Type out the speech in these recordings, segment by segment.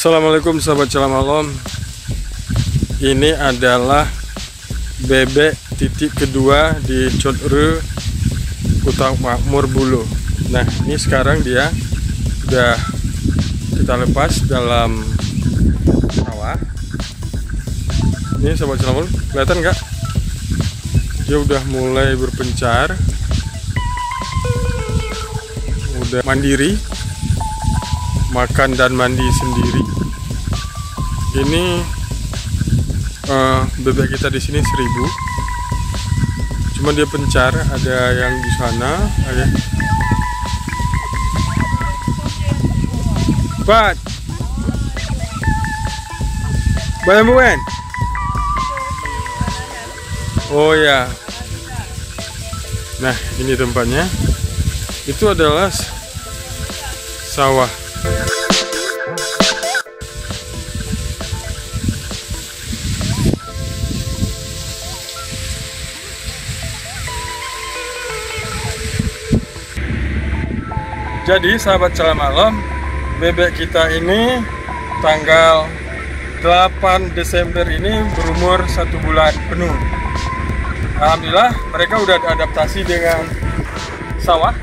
Assalamualaikum sahabat Salam Alam. Ini adalah bebek titik kedua di Codre Kota Makmur Bulu. Nah, ini sekarang dia sudah kita lepas dalam sawah. Ini sahabat Salam Alam, kelihatan nggak? Dia udah mulai berpencar, udah mandiri, makan dan mandi sendiri. Ini bebek kita di sini 1000. Cuma dia pencar, ada yang di sana, ada. Pat. Bayam buen. Oh ya. Nah, ini tempatnya. Itu adalah sawah. Jadi sahabat Salam Alam, bebek kita ini tanggal 8 Desember ini berumur 1 bulan penuh. Alhamdulillah mereka udah adaptasi dengan sawah,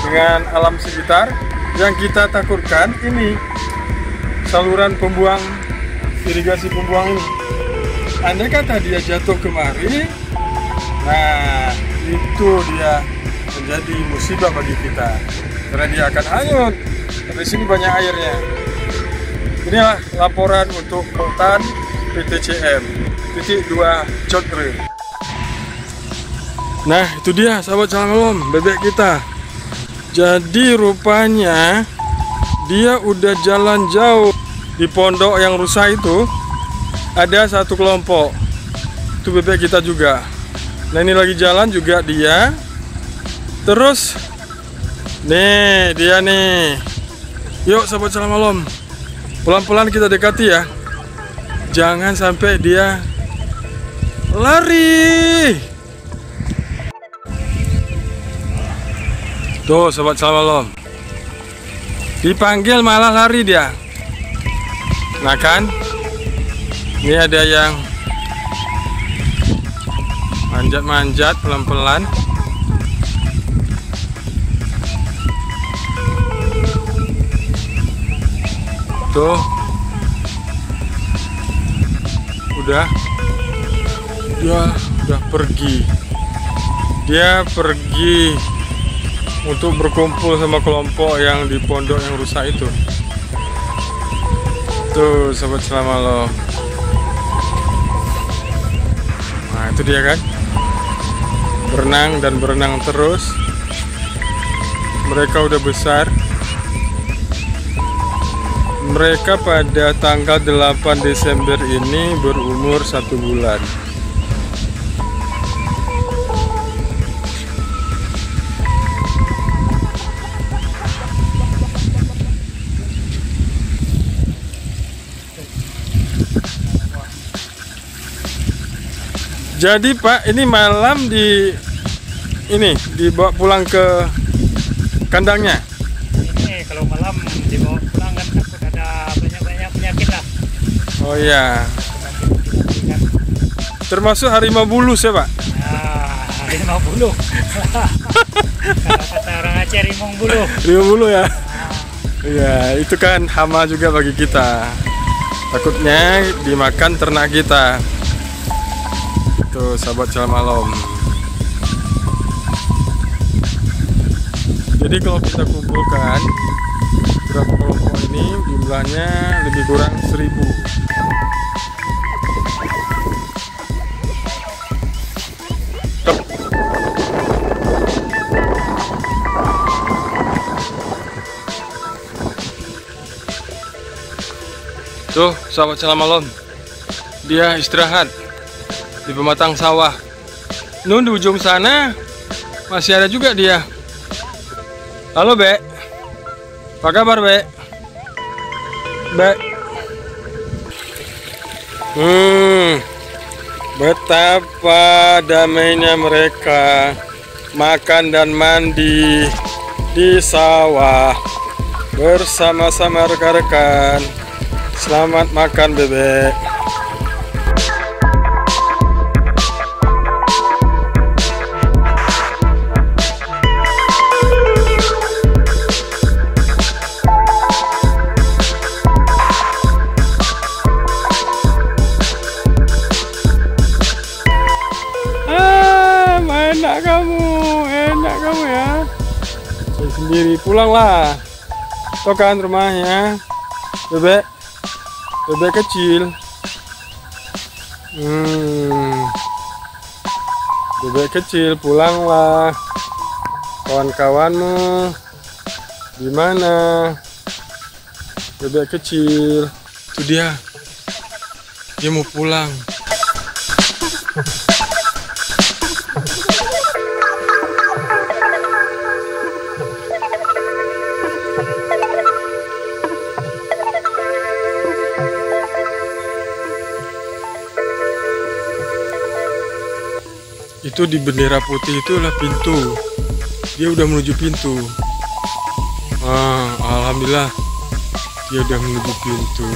dengan alam sekitar. Yang kita takutkan ini saluran pembuang, irigasi pembuang ini. Andai kata dia jatuh kemari, nah itu dia menjadi musibah bagi kita, karena dia akan hanyut. Di sini banyak airnya. Inilah laporan untuk Hutan PTCM titik 2 Codre. Nah, itu dia sahabat Salam Alam, bebek kita. Jadi rupanya dia udah jalan jauh. Di pondok yang rusak itu ada satu kelompok, itu bebek kita juga. Nah, ini lagi jalan juga dia. Terus nih dia nih. Yuk sahabat Salam Alam, pelan-pelan kita dekati ya. Jangan sampai dia lari. Tuh sahabat Salam Alam, dipanggil malah lari dia. Nah kan, ini ada yang manjat-manjat pelan-pelan. Tuh, udah pergi. Dia pergi untuk berkumpul sama kelompok yang di pondok yang rusak itu. Tuh sahabat Salam Alam. Nah itu dia kan, berenang dan berenang terus. Mereka udah besar. Mereka pada tanggal 8 Desember ini berumur 1 bulan. Jadi Pak, ini malam dibawa pulang ke kandangnya. Ini kalau malam dibawa pulang kan takut ada banyak penyakit lah. Oh iya. Termasuk harimau bulus ya Pak? Nah, harimau bulu. Kalau kata orang Aceh rimong bulu. Harimau bulu ya. Iya, itu kan hama juga bagi kita. Takutnya dimakan ternak kita. Tuh sahabat Salam Alam. Jadi kalau kita kumpulkan berapa kelompok ini, jumlahnya lebih kurang 1000. Tuh sahabat Salam Alam, dia istirahat di pematang sawah. Nun di ujung sana masih ada juga dia. Halo Bek, apa kabar Bek? Bek. Betapa damainya mereka makan dan mandi di sawah bersama-sama rekan-rekan. Selamat makan, bebek. Enak kamu ya. Saya sendiri pulanglah. Tuh kan rumahnya, bebek kecil. Bebek kecil, pulanglah. Kawan-kawanmu di mana? Bebek kecil, itu dia mau pulang. Itu di bendera putih itulah pintu. Dia udah menuju pintu. Alhamdulillah dia udah menuju pintu.